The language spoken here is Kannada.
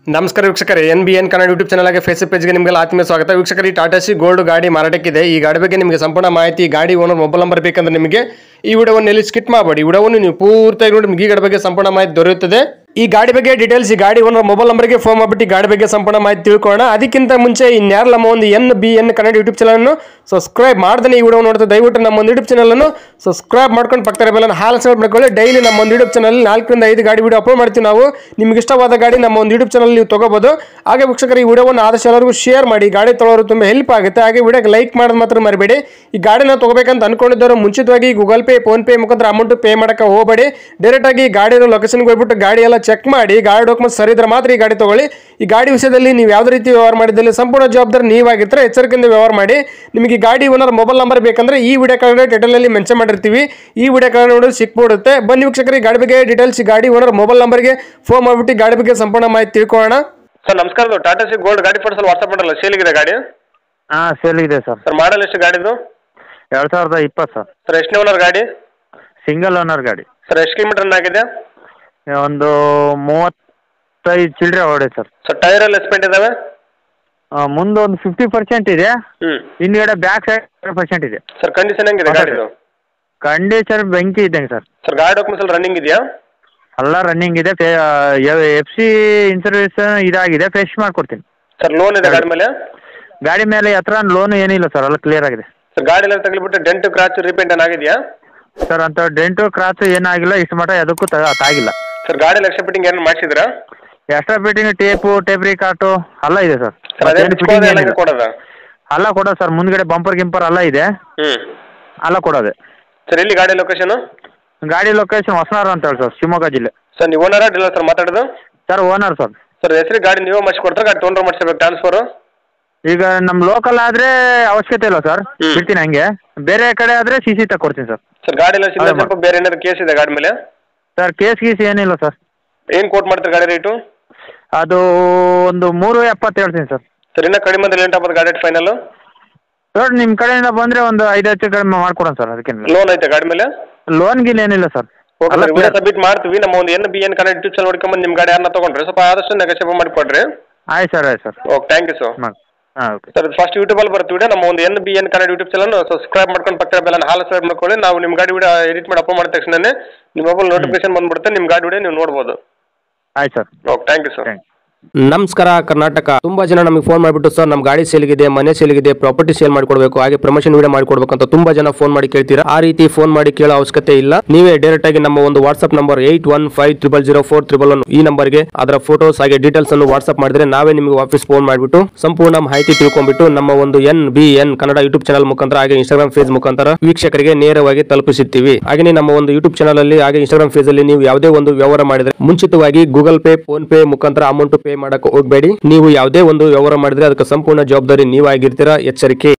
ನಮಸ್ಕಾರ ವೀಕ್ಷಕರೇ NBN ಕನ್ನಡ ಯೂಟ್ಯೂಬ್ ಚಾನಲ್ ಆಗಿ ಫೇಸ್ಬುಕ್ ಪೇಜ್ಗೆ ನಿಮಗೆಲ್ಲ ಆತ್ಮೀಯ ಸ್ವಾಗತ ವೀಕ್ಷಕರೇ ಟಾಟಾ ಸಿ ಗೋಲ್ಡ್ ಗಾಡಿ ಮಾರಾಟಕ್ಕಿದೆ ಈ ಗಾಡಿ ಬಗ್ಗೆ ನಿಮಗೆ ಸಂಪೂರ್ಣ ಮಾಹಿತಿ ಗಾಡಿ ಓನರ್ ಮೊಬೈಲ್ ನಂಬರ್ ಬೇಕಂದ್ರೆ ನಿಮಗೆ ಈ ವಿಡಿಯೋವನ್ನು ಎಲ್ಲಿ ಸ್ಕಿಪ್ ಮಾಡಬೇಡಿ ಈ ವಿಡಿಯೋವನ್ನು ನೀವು ಪೂರ್ತಿಯಾಗಿ ನೋಡಿ ನಿಮಗೆ ಈ ಗಾಡಿ ಬಗ್ಗೆ ಸಂಪೂರ್ಣ ಮಾಹಿತಿ ದೊರೆಯುತ್ತದೆ ಈ ಗಾಡಿ ಬಗ್ಗೆ ಡೀಟೇಲ್ಸ್ ಈ ಗಾಡಿ ಓನರ್ ಮೊಬೈಲ್ ನಂಬರ್ಗೆ ಫೋನ್ ಮಾಡಿಬಿಟ್ಟು ಗಾಡಿ ಬಗ್ಗೆ ಸಂಪೂರ್ಣ ಮಾಹಿತಿ ತಿಳ್ಕೊಳ್ಳೋಣ ಅದಕ್ಕಿಂತ ಮುಂಚೆ ಇನ್ಯಾರು ನಮ್ಮ ಒಂದು NBN ಕನ್ನಡ ಯೂಟ್ಯೂಬ್ ಚಾನಲ್ ಅನ್ನು ಸಬ್ಸ್ಕ್ರೈಬ್ ಮಾಡ್ದೇ ಈ ವಿಡಿಯೋ ನೋಡ್ತಾ ದಯವಿಟ್ಟು ನಮ್ಮ ಒಂದು ಯೂಟ್ಯೂಬ್ ಚಾನಲ್ ಅನ್ನು ಸಬ್ಸ್ಕ್ರೈಬ್ ಮಾಡ್ಕೊಂಡು ಪಕ್ಕದ ಬೆಲ್ಲನ್ನು ಹಾಲ್ ಸಬ್ಸ್ಕ್ರೈಬ್ ಮಾಡ್ಕೊಳ್ಳಿ ಡೈಲಿ ನಮ್ಮ ಒಂದು ಯೂಟ್ಯೂಬ್ ಚಾನಲ್ 4 ರಿಂದ 5 ಗಾಡಿ ವಿಡಿಯೋ ಅಪ್ಲೋಡ್ ಮಾಡ್ತೀವಿ ನಾವು ನಿಮಗೆ ಇಷ್ಟವಾದ ಗಾಡಿ ನಮ್ಮ ಒಂದು ಯೂಟ್ಯೂಬ್ ಚಾನಲ್ ನೀವು ತಗೋಬಹುದು ಹಾಗೆ ವೀಕ್ಷಕರು ಈ ವಿಡಿಯೋವನ್ನು ಆದಷ್ಟು ಎಲ್ಲರಿಗೂ ಶೇರ್ ಮಾಡಿ ಗಾಡಿ ತೊಗೊಳ್ಳೋರು ತುಂಬಾ ಹೆಲ್ಪ್ ಆಗುತ್ತೆ ಹಾಗೆ ವಿಡಿಯೋಗೆ ಲೈಕ್ ಮಾಡೋದು ಮಾತ್ರ ಮರಿಬೇಡಿ ಈ ಗಾಡಿನ ತಗೋಬೇಕಂತ ಅನ್ಕೊಂಡಿದ್ದವರು ಮುಂಚಿತವಾಗಿ ಗೂಗಲ್ ಪೇ ಫೋನ್ ಪೇ ಮುಖಾಂತರ ಅಮೌಂಟ್ ಪೇ ಮಾಡಕ್ಕೆ ಹೋಗಬೇಡಿ ಡೈರೆಕ್ಟ್ ಆಗಿ ಗಾಡಿಯ ಲೊಕೇಶನ್ಗೆ ಹೋಗ್ಬಿಟ್ಟು ಗಾಡಿ ಎಲ್ಲ ಚೆಕ್ ಮಾಡಿ ಗಾಡಿ ಡಾಕ್ಯುಮೆಂಟ್ಸ್ ಸರಿ ಇದ್ರೆ ಮಾತ್ರ ಈ ಗಾಡಿ ತಗೊಳ್ಳಿ ಈ ಗಾಡಿ ವಿಷಯದಲ್ಲಿ ನೀವು ಯಾವುದೇ ರೀತಿ ವ್ಯವಹಾರ ಮಾಡಿದಲ್ಲಿ ಸಂಪೂರ್ಣ ಜವಾಬ್ದಾರಿ ನೀವಾಗಿರ್ತಾರೆ ಎಚ್ಚರಿಕೆಯಿಂದ ವ್ಯವಹಾರ ಮಾಡಿ ನಿಮಗೆ ಗಾಡಿ ಓನರ್ ಮೊಬೈಲ್ ನಂಬರ್ ಬೇಕಂದ್ರೆ ಈ ವಿಡಿಯೋ ಕೆಳಗಡೆ ಟೈಟಲ್ ಅಲ್ಲಿ ಮೆನ್ಷನ್ ಮಾಡಿರ್ತೀವಿ ಈ ವಿಡಿಯೋ ಕೆಳಗಡೆ ನೋಡಿ ಸಿಕ್ಬಿಡುತ್ತೆ ಬನ್ನಿ ವೀಕ್ಷಕರಿಗೆ ಗಾಡಿ ಬಗ್ಗೆ ಡೀಟೇಲ್ಸ್ ಗಾಡಿ ಓನರ್ ಮೊಬೈಲ್ ನಂಬರ್ಗೆ ಫೋನ್ ಮಾಡಿಬಿಟ್ಟು ಗಾಡಿ ಬಗ್ಗೆ ಸಂಪೂರ್ಣ ಮಾಹಿತಿ ತಿಳ್ಕೊಳ್ಳೋಣ ಸರ್ ನಮಸ್ಕಾರ ಟಾಟಾ ಸಿ ಗೋಲ್ಡ್ ಗಾಡಿ ಫೋಟೋಸ್ ವಾಟ್ಸ್ಆಪ್ ಮಾಡಲ್ಲ ಸೇಲಿಗಿದೆ ಗಾಡಿ ಸೇಲಿದೆ ಸರ್ ಸರ್ ಮಾಡಲ್ ಎಷ್ಟು ಗಾಡಿದು 2020 ಸರ್ ಸರ್ ಎಷ್ಟನೇ ಓನರ್ ಗಾಡಿ ಸಿಂಗಲ್ ಓನರ್ ಗಾಡಿ ಸರ್ ಎಷ್ಟು ಕಿಲೋಮೀಟರ್ ರನ್ ಆಗಿದೆ ಒಂದು 35 ಚಿಲ್ಲರೆ ಹೊಡೆ ಸರ್ ಸರ್ ಟೈರ್ ಎಲ್ಲ ಎಸ್ಪೆಂಟ್ ಇದಾವೆ ಮುಂದೆ ಒಂದು 50% ಇದೆ ಹಿಂದ್ಗಡೆ ಬ್ಯಾಕ್ ಸೈಡ್ 100% ಇದೆ ಸರ್ ಕಂಡೀಷನ್ ಹೆಂಗಿದೆ ಗಾಡಿದು ಕಂಡೀಷನ್ ಬೆಂಕಿ ಇದ್ದಂಗೆ ಸರ್ ಸರ್ ಗಾಡಿ ಡಾಕ್ಯುಮೆಂಟ್ಸ್ ಎಲ್ಲ ರನ್ನಿಂಗ್ ಇದೆಯಾ ಎಲ್ಲ ರನ್ನಿಂಗ್ ಇದೆ FC ಇನ್ಸೂರೆನ್ಸ್ ಇದಾಗಿದೆ ಫ್ರೆಶ್ ಮಾಡ್ಕೊಡ್ತೀನಿ ಸರ್ ಲೋನ್ ಇದೆ ಗಾಡಿ ಮೇಲೆ ಗಾಡಿ ಮೇಲೆ ಹತ್ರ ಲೋನ್ ಏನಿಲ್ಲ ಸರ್ ಎಲ್ಲ ಕ್ಲಿಯರ್ ಆಗಿದೆ ಸರ್ ಗಾಡಿ ಎಲ್ಲ ತಗಲಿಬಿಟ್ಟು ಡೆಂಟ್ ಕ್ರಾಚ್ ರಿಪೇಂಟ್ ಏನಾಗಿದೆಯಾ ಸರ್ ಅಂತ ಡೆಂಟು ಕ್ರಾಚ್ ಏನಾಗಿಲ್ಲ ಇಷ್ಟು ಮಟ್ಟ ಅದಕ್ಕೂ ತಾಗಿಲ್ಲ ಸರ್ ಗಾಡಿ ಲಕ್ಷ ಫಿಟ್ಟಿಂಗ್ ಏನು ಮಾಡಿಸಿದ್ರಾ ಎಕ್ಸ್ಟ್ರಾ ಫಿಟ್ಟಿಂಗ್ ಟೇಪ್ ರಿಕಾರ್ಟು ಎಲ್ಲ ಇದೆ ಸರ್ ಕೊಡೋದಾ ಎಲ್ಲ ಕೊಡೋದು ಸರ್ ಮುಂದ್ಗಡೆ ಬಂಪರ್ ಗಿಂಪರ್ ಎಲ್ಲ ಇದೆ ಎಲ್ಲ ಕೊಡೋದೆ ಸರ್ ಎಲ್ಲಿ ಗಾಡಿ ಲೊಕೇಶನ್ ಗಾಡಿ ಲೊಕೇಶನ್ ಹೊಸನಾರು ಅಂತ ಹೇಳಿ ಸರ್ ಶಿವಮೊಗ್ಗ ಜಿಲ್ಲೆ ಸರ್ ನೀವು ಓನರ್ ಅಡ್ಡಿಲ್ಲ ಸರ್ ಮಾತಾಡೋದು ಸರ್ ಓನರ್ ಸರ್ ಸರ್ ಹೆಸರು ಗಾಡಿ ನೀವೇ ಮಾಡಿಸ್ಕೊಡ್ತಾರೆ ಗಾಡಿ ತೊಗೊಂಡ್ರೆ ಮಾಡಿಸ್ಬೇಕು ಟ್ರಾನ್ಸ್ಫರು ಈಗ ನಮ್ಮ ಲೋಕಲ್ ಆದರೆ ಅವಶ್ಯಕತೆ ಇಲ್ಲ ಸರ್ ಬಿಡ್ತೀನಿ ಹಂಗೆ ಬೇರೆ ಕಡೆ ಆದರೆ CC ತಗೊಡ್ತೀನಿ ಸರ್ ಸರ್ ಗಾಡಿ ಎಲ್ಲ ಸ್ವಲ್ಪ ಬೇರೆ ಏನಾದ್ರು ಕೇಸ್ ಇದೆ ಗಾಡಿ ಮೇಲೆ ಸರ್ ಕೇಸ್ ಏನಿಲ್ಲ ಸರ್ ಏನು ಕೋಟ್ ಮಾಡ್ತಾರೆ ಗಾಡಿ ರೇಟು ಅದು ಒಂದು 370 ಹೇಳ್ತೀನಿ ಸರ್ ಸರ್ ಇನ್ನೂ ಕಡಿಮೆ ಅಂದ್ರೆ ಲೇಟ್ ಆಗ್ಬೋದು ಗಾಡಿ ರೇಟ್ ಫೈನಲ್ ಸರ್ ನಿಮ್ಮ ಕಡೆಯಿಂದ ಬಂದರೆ ಒಂದು 5 ಹೆಚ್ಚು ಕಡಿಮೆ ಮಾಡ್ಕೊಡೋಣ ಸರ್ ಅದಕ್ಕೇನಿಲ್ಲ ಲೋನ್ ಐತೆ ಗಾಡಿ ಮೇಲೆ ಲೋನ್ ಗಿಲ್ ಏನಿಲ್ಲ ಸರ್ ಓಕೆ ಸಬ್ಮಿಟ್ ಮಾಡ್ತೀವಿ ನಮ್ಮ ಒಂದು NBN ಕನ್ನಡ ಯೂಟ್ಯೂಬ್ ಚಾನಲ್ ನೋಡ್ಕೊಂಬಂದು ನಿಮ್ಮ ಗಾಡಿ ಯಾರನ್ನ ತೊಗೊಂಡ್ರೆ ಸ್ವಲ್ಪ ಆದಷ್ಟು ನೆಗೋಷಿಯೇಟ್ ಮಾಡಿಕೊಡ್ರಿ ಆಯ್ತು sir okay thank you sir ಹಾಂ ಓಕೆ ಸರ್ ಫಸ್ಟ್ ಯೂಟ್ಯೂಬಲ್ಲಿ ಬರ್ತೀವಿ ನಮ್ಮ ಒಂದು NBN Kannada YouTube channel subscribe ಮಾಡ್ಕೊಂಡು ಪಕ್ಕದ ಬೆಲ್ಲನ್ನು ಹಾಲ್ ಸಬ್ಸ್ಕ್ರೈಬ್ ಮಾಡ್ಕೊಳ್ಳಿ ನಾವು ನಿಮ್ಮ ಗಾಡಿ ವಿಡಿಯೋ ಎಡಿಟ್ ಮಾಡಿ ಅಪ್ಲೋಡ್ ಮಾಡಿದ ತಕ್ಷಣನೇ ನಿಮ್ಮ ಮೊಬೈಲ್ ನೋಟಿಫಿಕೇಶನ್ ಬಂದ್ಬಿಡುತ್ತೆ ನಿಮ್ಮ ಗಾಡಿ ವಿಡಿಯೋ ನೀವು ನೋಡ್ಬೋದು ಆಯ್ತು sir okay thank you sir ನಮಸ್ಕಾರ ಕರ್ನಾಟಕ ತುಂಬಾ ಜನ ನಮಗೆ ಫೋನ್ ಮಾಡಿಬಿಟ್ಟು ಸರ್ ನಮ್ಮ ಗಾಡಿ ಸೇಲ್ಗಿದೆ ಮನೆ ಸೇಲ್ಗಿದೆ ಪ್ರಾಪರ್ಟಿ ಸೇಲ್ ಮಾಡಿಕೊಡ್ಬೇಕು ಹಾಗೆ ಪ್ರಮೋಷನ್ ವಿಡಿಯೋ ಮಾಡಿಕೊಡ್ಬೇಕು ಅಂತ ತುಂಬಾ ಜನ ಫೋನ್ ಮಾಡಿ ಕೇಳ್ತೀರಾ ಆ ರೀತಿ ಫೋನ್ ಮಾಡಿ ಕೇಳೋ ಅವಶ್ಯಕತೆ ಇಲ್ಲ ನೀವೇ ಡೈರೆಕ್ಟ್ ಆಗಿ ನಮ್ಮ ಒಂದು ವಾಟ್ಸ್ಆಪ್ ನಂಬರ್ 81500411 ಈ ನಂಬರ್ಗೆ ಅದರ ಫೋಟೋಸ್ ಹಾಗೆ ಡೀಟೇಲ್ಸ್ ಅನ್ನು ವಾಟ್ಸ್ಆಪ್ ಮಾಡಿದ್ರೆ ನಾವೇ ನಿಮಗೆ ವಾಪಸ್ ಫೋನ್ ಮಾಡಿಬಿಟ್ಟು ಸಂಪೂರ್ಣ ಮಾಹಿತಿ ತಿಳ್ಕೊಂಡ್ಬಿಟ್ಟು ನಮ್ಮ ಒಂದು NBN ಕನ್ನಡ ಯೂಟ್ಯೂಬ್ ಚಾನಲ್ ಮುಖಾಂತರ ಹಾಗೆ ಇನ್ಸ್ಟಾಗ್ರಾಮ್ ಫೇಸ್ ಮುಖಾಂತರ ವೀಕ್ಷಕರಿಗೆ ನೇರವಾಗಿ ತಲುಪಿಸುತ್ತೀವಿ ಹಾಗೆ ನಮ್ಮ ಒಂದು ಯೂಟ್ಯೂಬ್ ಚಾನಲ್ ಅಲ್ಲಿ ಹಾಗೆ ಇನ್ಸ್ಟಾಗ್ರಾಮ್ ಫೇಸ್ ಅಲ್ಲಿ ನೀವು ಯಾವುದೇ ಒಂದು ವ್ಯವಹಾರ ಮಾಡಿದ್ರೆ ಮುಂಚಿತವಾಗಿ ಗೂಗಲ್ ಪೇ ಫೋನ್ ಪೇ ಮುಖಾಂತರ ಅಮೌಂಟ್ ಪೇ ಮಾಡಕ್ಕೆ ಹೋಗಬೇಡಿ ನೀವು ಯಾವುದೇ ಒಂದು ವ್ಯವಹಾರ ಮಾಡಿದ್ರೆ ಅದಕ್ಕೆ ಸಂಪೂರ್ಣ ಜವಾಬ್ದಾರಿ ನೀವಾಗಿರ್ತೀರಾ ಎಚ್ಚರಿಕೆ